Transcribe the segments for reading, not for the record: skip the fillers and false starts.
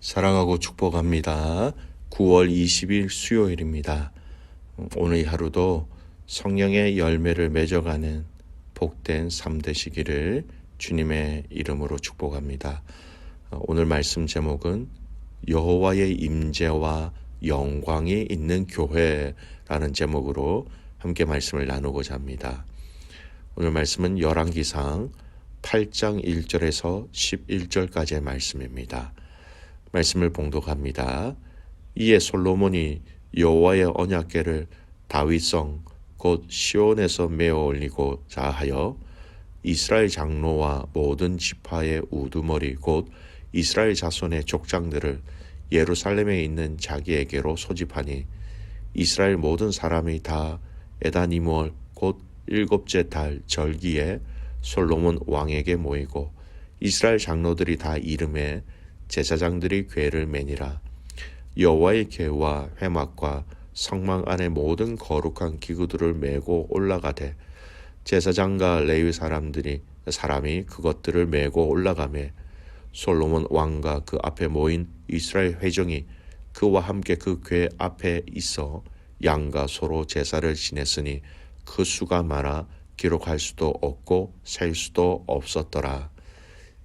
사랑하고 축복합니다. 9월 20일 수요일입니다. 오늘 이 하루도 성령의 열매를 맺어가는 복된 삶 되시기를 주님의 이름으로 축복합니다. 오늘 말씀 제목은 여호와의 임재와 영광이 있는 교회라는 제목으로 함께 말씀을 나누고자 합니다. 오늘 말씀은 열왕기상 8장 1절에서 11절까지의 말씀입니다. 말씀을 봉독합니다. 이에 솔로몬이 여호와의 언약궤를 다윗성 곧 시온에서 메어 올리고자 하여 이스라엘 장로와 모든 지파의 우두머리 곧 이스라엘 자손의 족장들을 예루살렘에 있는 자기에게로 소집하니 이스라엘 모든 사람이 다 에다니몰 곧 일곱째 달 절기에 솔로몬 왕에게 모이고 이스라엘 장로들이 다 이름에 제사장들이 궤를 매니라. 여호와의 궤와 회막과 성막 안에 모든 거룩한 기구들을 메고 올라가되 제사장과 레위 사람이 그것들을 메고 올라가매 솔로몬 왕과 그 앞에 모인 이스라엘 회중이 그와 함께 그 궤 앞에 있어 양과 소로 제사를 지냈으니 그 수가 많아 기록할 수도 없고 셀 수도 없었더라.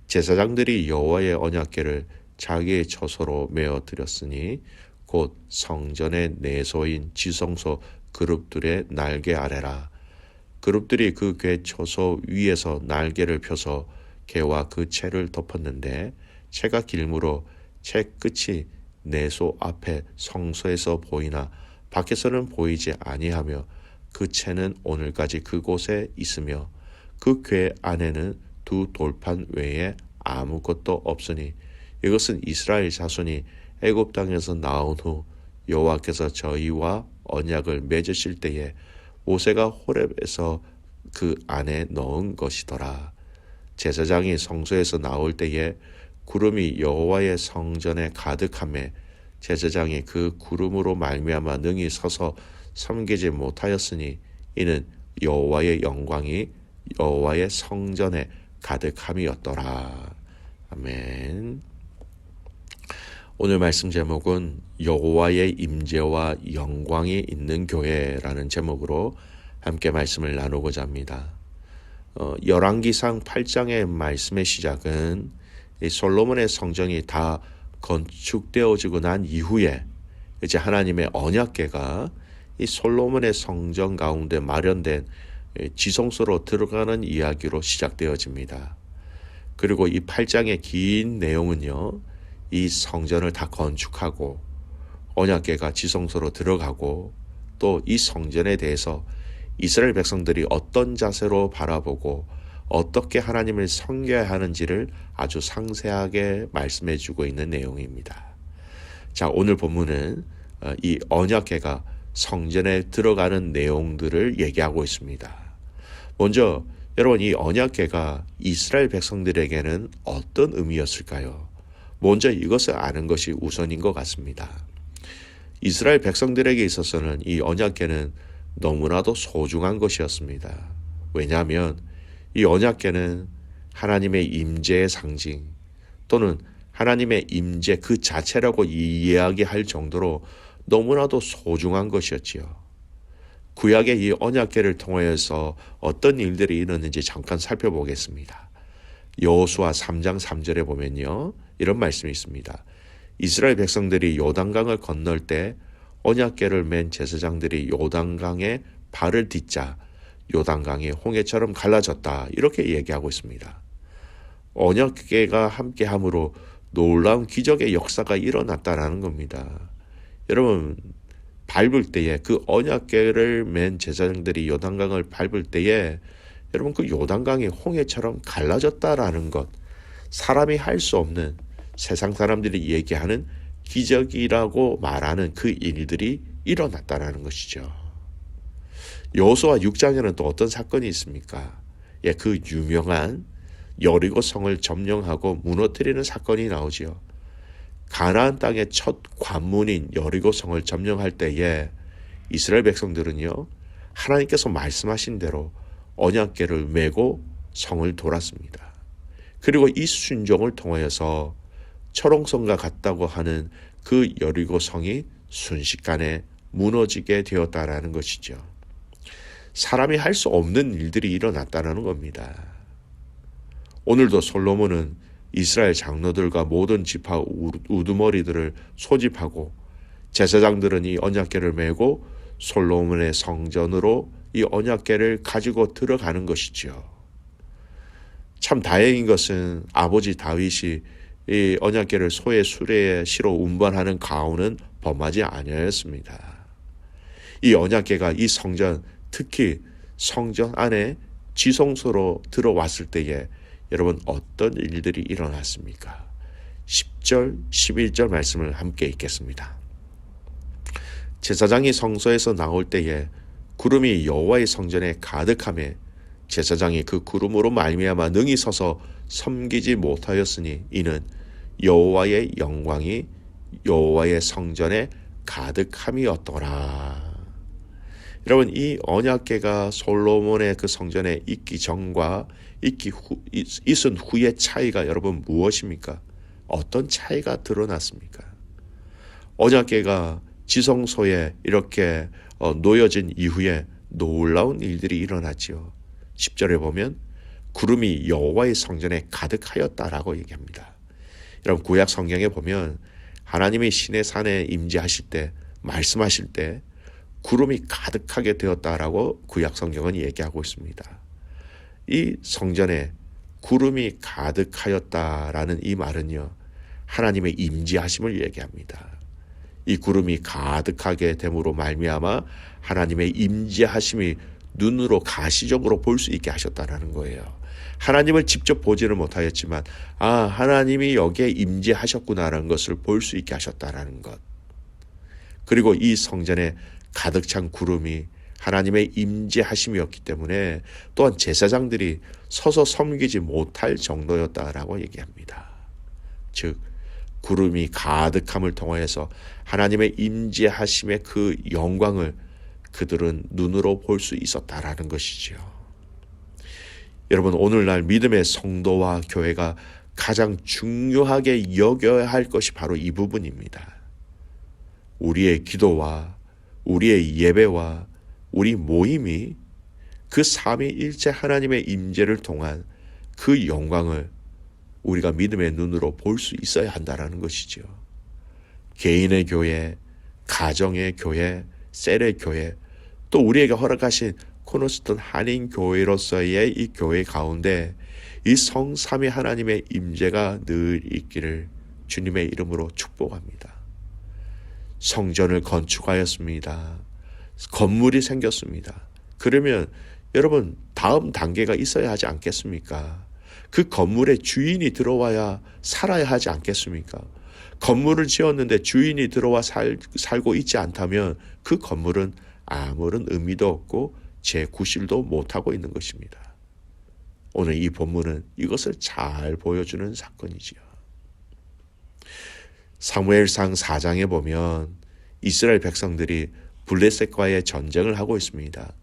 제사장들이 여호와의 언약궤를 자기의 처소로 메어 드렸으니 곧 성전의 내소인 지성소 그룹들의 날개 아래라. 그룹들이 그 궤 처소 위에서 날개를 펴서 궤와 그 채를 덮었는데 채가 길므로 채 끝이 내소 앞에 성소에서 보이나 밖에서는 보이지 아니하며 그 채는 오늘까지 그곳에 있으며 그 궤 안에는 두 돌판 외에 아무것도 없으니 이것은 이스라엘 자손이 애굽 땅에서 나온 후 여호와께서 저희와 언약을 맺으실 때에 모세가 호렙에서 그 안에 넣은 것이더라. 제사장이 성소에서 나올 때에 구름이 여호와의 성전에 가득하매 제사장이 그 구름으로 말미암아 능히 서서 섬기지 못하였으니 이는 여호와의 영광이 여호와의 성전에 가득함이었더라. 아멘. 오늘 말씀 제목은 여호와의 임재와 영광이 있는 교회라는 제목으로 함께 말씀을 나누고자 합니다. 열왕기상 8장의 말씀의 시작은 이 솔로몬의 성전이 다 건축되어지고 난 이후에 이제 하나님의 언약궤가 이 솔로몬의 성전 가운데 마련된 지성소로 들어가는 이야기로 시작되어집니다. 그리고 이 8장의 긴 내용은요, 이 성전을 다 건축하고 언약궤가 지성소로 들어가고 또 이 성전에 대해서 이스라엘 백성들이 어떤 자세로 바라보고 어떻게 하나님을 섬겨야 하는지를 아주 상세하게 말씀해 주고 있는 내용입니다. 자, 오늘 본문은 이 언약궤가 성전에 들어가는 내용들을 얘기하고 있습니다. 먼저 여러분, 이 언약궤가 이스라엘 백성들에게는 어떤 의미였을까요? 먼저 이것을 아는 것이 우선인 것 같습니다. 이스라엘 백성들에게 있어서는 이 언약궤는 너무나도 소중한 것이었습니다. 왜냐하면 이 언약궤는 하나님의 임재의 상징 또는 하나님의 임재 그 자체라고 이야기할 정도로 너무나도 소중한 것이었지요. 구약의 이 언약궤를 통하여서 어떤 일들이 일어났는지 잠깐 살펴보겠습니다. 여호수아 3장 3절에 보면요, 이런 말씀이 있습니다. 이스라엘 백성들이 요단강을 건널 때 언약궤를 맨 제사장들이 요단강에 발을 딛자 요단강이 홍해처럼 갈라졌다, 이렇게 얘기하고 있습니다. 언약궤가 함께함으로 놀라운 기적의 역사가 일어났다라는 겁니다. 여러분, 밟을 때에 그 언약궤를 맨 제사장들이 요단강을 밟을 때에 여러분 그 요단강이 홍해처럼 갈라졌다라는 것, 사람이 할 수 없는, 세상 사람들이 얘기하는 기적이라고 말하는 그 일들이 일어났다라는 것이죠. 여호수아 6장에는 또 어떤 사건이 있습니까? 그 유명한 여리고 성을 점령하고 무너뜨리는 사건이 나오지요. 가나안 땅의 첫 관문인 여리고 성을 점령할 때에 이스라엘 백성들은요, 하나님께서 말씀하신 대로 언약궤를 메고 성을 돌았습니다. 그리고 이 순종을 통하여서 철옹성과 같다고 하는 그 여리고 성이 순식간에 무너지게 되었다라는 것이죠. 사람이 할 수 없는 일들이 일어났다는 겁니다. 오늘도 솔로몬은 이스라엘 장로들과 모든 지파 우두머리들을 소집하고 제사장들은 이 언약궤를 메고 솔로몬의 성전으로 이 언약궤를 가지고 들어가는 것이죠. 참 다행인 것은 아버지 다윗이 이 언약궤를 소의 수레에 실어 운반하는 가훈은 범하지 아니하였습니다. 이 언약궤가 이 성전, 특히 성전 안에 지성소로 들어왔을 때에 여러분 어떤 일들이 일어났습니까? 10절, 11절 말씀을 함께 읽겠습니다. 제사장이 성소에서 나올 때에 구름이 여호와의 성전에 가득하매 제사장이 그 구름으로 말미암아 능히 서서 섬기지 못하였으니 이는 여호와의 영광이 여호와의 성전에 가득함이었더라. 여러분, 이 언약궤가 솔로몬의 그 성전에 있기 전과 있은 후의 차이가 여러분 무엇입니까? 어떤 차이가 드러났습니까? 언약궤가 지성소에 이렇게 놓여진 이후에 놀라운 일들이 일어났지요. 10절에 보면 구름이 여호와의 성전에 가득하였다라고 얘기합니다. 여러분, 구약 성경에 보면 하나님이 신의 산에 임재하실 때, 말씀하실 때 구름이 가득하게 되었다라고 구약 성경은 얘기하고 있습니다. 이 성전에 구름이 가득하였다라는 이 말은요, 하나님의 임재하심을 얘기합니다. 이 구름이 가득하게 됨으로 말미암아 하나님의 임재하심이 눈으로 가시적으로 볼 수 있게 하셨다라는 거예요. 하나님을 직접 보지는 못하였지만 하나님이 여기에 임재하셨구나라는 것을 볼 수 있게 하셨다라는 것. 그리고 이 성전에 가득 찬 구름이 하나님의 임재하심이었기 때문에 또한 제사장들이 서서 섬기지 못할 정도였다라고 얘기합니다. 즉 구름이 가득함을 통하여서 하나님의 임재하심의 그 영광을 그들은 눈으로 볼 수 있었다라는 것이지요. 여러분, 오늘날 믿음의 성도와 교회가 가장 중요하게 여겨야 할 것이 바로 이 부분입니다. 우리의 기도와 우리의 예배와 우리 모임이 그 삼위일체 하나님의 임재를 통한 그 영광을 우리가 믿음의 눈으로 볼 수 있어야 한다는 것이죠. 개인의 교회, 가정의 교회, 셀의 교회, 또 우리에게 허락하신 코너스톤 한인교회로서의 이 교회 가운데 이 성삼위 하나님의 임재가 늘 있기를 주님의 이름으로 축복합니다. 성전을 건축하였습니다. 건물이 생겼습니다. 그러면 여러분 다음 단계가 있어야 하지 않겠습니까? 그 건물에 주인이 들어와야 살아야 하지 않겠습니까? 건물을 지었는데 주인이 들어와 살고 있지 않다면 그 건물은 아무런 의미도 없고 재구실도 못하고 있는 것입니다. 오늘 이 본문은 이것을 잘 보여주는 사건이지요. 사무엘상 4장에 보면 이스라엘 백성들이 블레셋과의 전쟁을 하고 있습니다.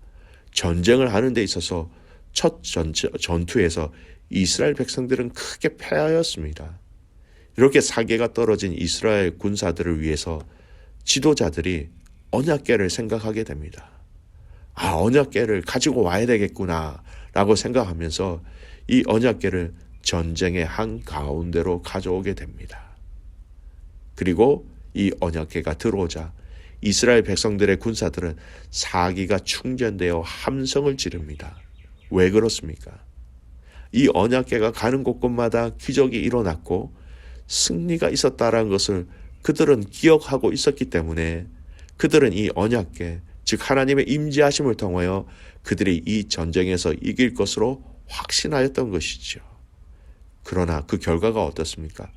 전쟁을 하는 데 있어서 첫 전투에서 이스라엘 백성들은 크게 패하였습니다. 이렇게 사기가 떨어진 이스라엘 군사들을 위해서 지도자들이 언약궤를 생각하게 됩니다. 언약궤를 가지고 와야 되겠구나 라고 생각하면서 이 언약궤를 전쟁의 한가운데로 가져오게 됩니다. 그리고 이 언약궤가 들어오자 이스라엘 백성들의 군사들은 사기가 충전되어 함성을 지릅니다. 왜 그렇습니까? 이 언약궤가 가는 곳곳마다 기적이 일어났고 승리가 있었다라는 것을 그들은 기억하고 있었기 때문에 그들은 이 언약궤, 즉 하나님의 임재하심을 통하여 그들이 이 전쟁에서 이길 것으로 확신하였던 것이죠. 그러나 그 결과가 어떻습니까?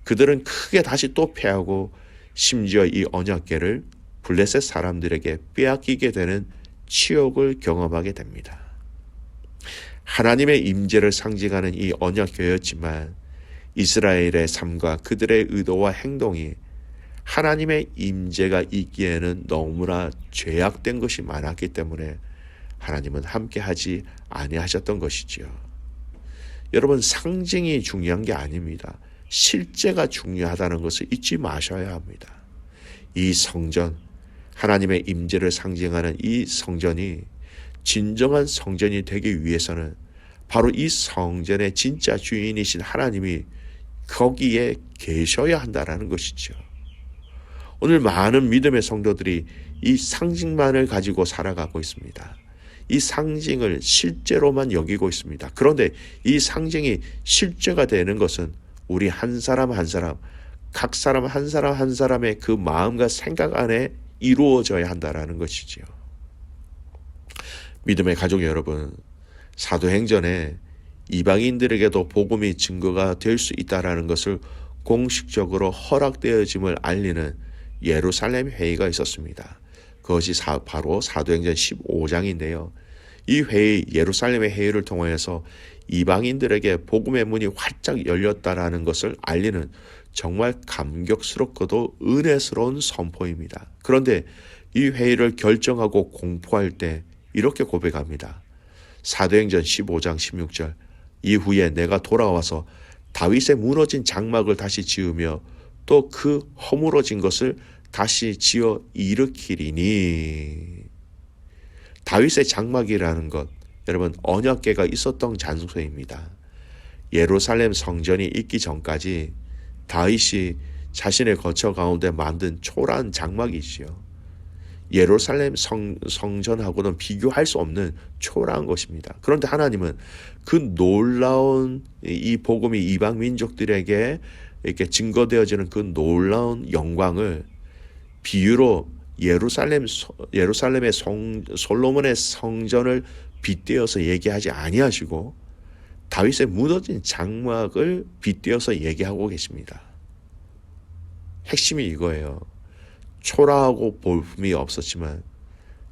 그들은 크게 다시 또 패하고 심지어 이 언약궤를 블레셋 사람들에게 빼앗기게 되는 치욕을 경험하게 됩니다. 하나님의 임재를 상징하는 이 언약궤였지만 이스라엘의 삶과 그들의 의도와 행동이 하나님의 임재가 있기에는 너무나 죄악된 것이 많았기 때문에 하나님은 함께하지 아니하셨던 것이지요. 여러분, 상징이 중요한 게 아닙니다. 실제가 중요하다는 것을 잊지 마셔야 합니다. 이 성전, 하나님의 임재를 상징하는 이 성전이 진정한 성전이 되기 위해서는 바로 이 성전의 진짜 주인이신 하나님이 거기에 계셔야 한다는 것이죠. 오늘 많은 믿음의 성도들이 이 상징만을 가지고 살아가고 있습니다. 이 상징을 실제로만 여기고 있습니다. 그런데 이 상징이 실제가 되는 것은 우리 한 사람 한 사람, 각 사람 한 사람 한 사람의 그 마음과 생각 안에 이루어져야 한다는 것이지요. 믿음의 가족 여러분, 사도행전에 이방인들에게도 복음이 증거가 될 수 있다는 것을 공식적으로 허락되어짐을 알리는 예루살렘 회의가 있었습니다. 그것이 바로 사도행전 15장인데요. 이 회의, 예루살렘의 회의를 통해서 이방인들에게 복음의 문이 활짝 열렸다라는 것을 알리는 정말 감격스럽고도 은혜스러운 선포입니다. 그런데 이 회의를 결정하고 공포할 때 이렇게 고백합니다. 사도행전 15장 16절, 이후에 내가 돌아와서 다윗의 무너진 장막을 다시 지으며 또 그 허물어진 것을 다시 지어 일으키리니. 다윗의 장막이라는 것, 여러분 언약궤가 있었던 장소입니다. 예루살렘 성전이 있기 전까지 다윗이 자신의 거처 가운데 만든 초라한 장막이지요. 예루살렘 성전하고는 비교할 수 없는 초라한 것입니다. 그런데 하나님은 그 놀라운 이 복음이 이방 민족들에게 이렇게 증거되어지는 그 놀라운 영광을 비유로 예루살렘의 솔로몬의 성전을 빗대어서 얘기하지 아니하시고 다윗의 무너진 장막을 빗대어서 얘기하고 계십니다. 핵심이 이거예요. 초라하고 볼품이 없었지만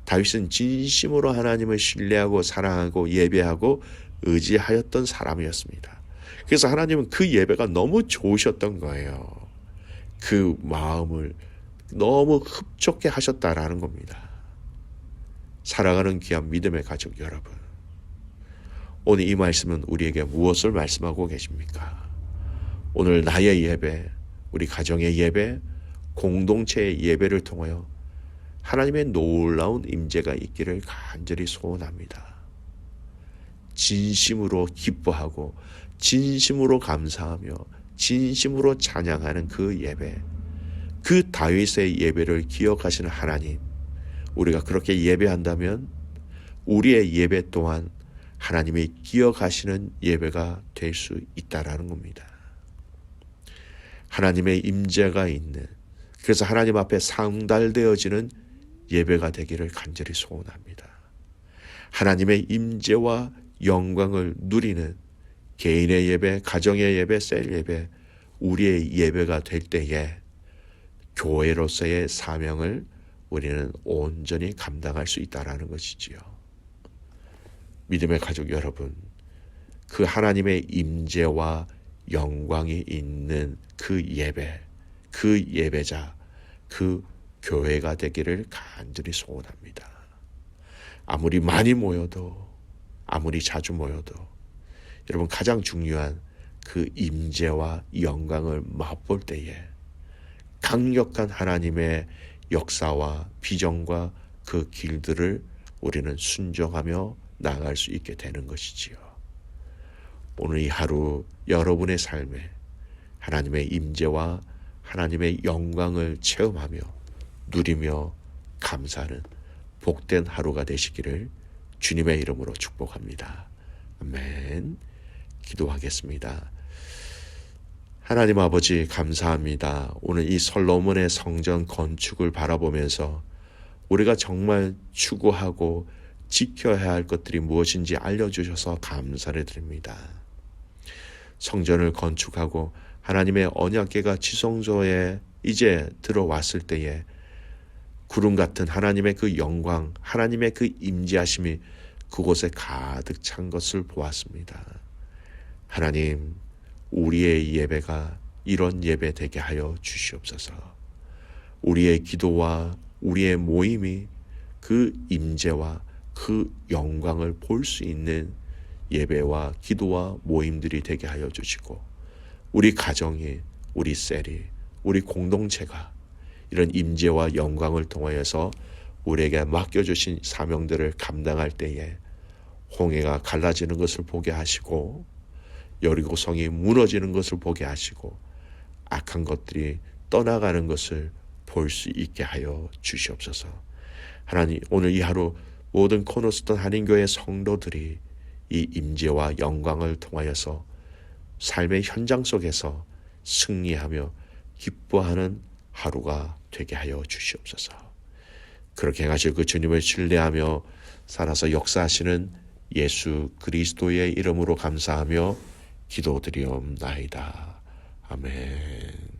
다윗은 진심으로 하나님을 신뢰하고 사랑하고 예배하고 의지하였던 사람이었습니다. 그래서 하나님은 그 예배가 너무 좋으셨던 거예요. 그 마음을 너무 흡족해 하셨다라는 겁니다. 사랑하는 귀한 믿음의 가족 여러분, 오늘 이 말씀은 우리에게 무엇을 말씀하고 계십니까? 오늘 나의 예배, 우리 가정의 예배, 공동체의 예배를 통하여 하나님의 놀라운 임재가 있기를 간절히 소원합니다. 진심으로 기뻐하고 진심으로 감사하며 진심으로 찬양하는 그 예배, 그 다윗의 예배를 기억하시는 하나님, 우리가 그렇게 예배한다면 우리의 예배 또한 하나님이 기억하시는 예배가 될 수 있다라는 겁니다. 하나님의 임재가 있는, 그래서 하나님 앞에 상달되어지는 예배가 되기를 간절히 소원합니다. 하나님의 임재와 영광을 누리는 개인의 예배, 가정의 예배, 셀 예배, 우리의 예배가 될 때에 교회로서의 사명을 우리는 온전히 감당할 수 있다는 것이지요. 믿음의 가족 여러분, 그 하나님의 임재와 영광이 있는 그 예배, 그 예배자, 그 교회가 되기를 간절히 소원합니다. 아무리 많이 모여도, 아무리 자주 모여도 여러분 가장 중요한 그 임재와 영광을 맛볼 때에 강력한 하나님의 역사와 비전과 그 길들을 우리는 순종하며 나아갈 수 있게 되는 것이지요. 오늘 이 하루 여러분의 삶에 하나님의 임재와 하나님의 영광을 체험하며 누리며 감사하는 복된 하루가 되시기를 주님의 이름으로 축복합니다. 아멘. 기도하겠습니다. 하나님 아버지 감사합니다. 오늘 이 솔로몬의 성전 건축을 바라보면서 우리가 정말 추구하고 지켜야 할 것들이 무엇인지 알려주셔서 감사를 드립니다. 성전을 건축하고 하나님의 언약궤가 지성소에 이제 들어왔을 때에 구름 같은 하나님의 그 영광, 하나님의 그 임재하심이 그곳에 가득 찬 것을 보았습니다. 하나님, 우리의 예배가 이런 예배 되게 하여 주시옵소서. 우리의 기도와 우리의 모임이 그 임재와 그 영광을 볼 수 있는 예배와 기도와 모임들이 되게 하여 주시고 우리 가정이, 우리 셀이, 우리 공동체가 이런 임재와 영광을 통하여서 우리에게 맡겨주신 사명들을 감당할 때에 홍해가 갈라지는 것을 보게 하시고 여리고성이 무너지는 것을 보게 하시고 악한 것들이 떠나가는 것을 볼 수 있게 하여 주시옵소서. 하나님, 오늘 이 하루 모든 코너스톤 한인교회 성도들이 이 임재와 영광을 통하여서 삶의 현장 속에서 승리하며 기뻐하는 하루가 되게 하여 주시옵소서. 그렇게 행하실 그 주님을 신뢰하며 살아서 역사하시는 예수 그리스도의 이름으로 감사하며 기도드리옵나이다. 아멘.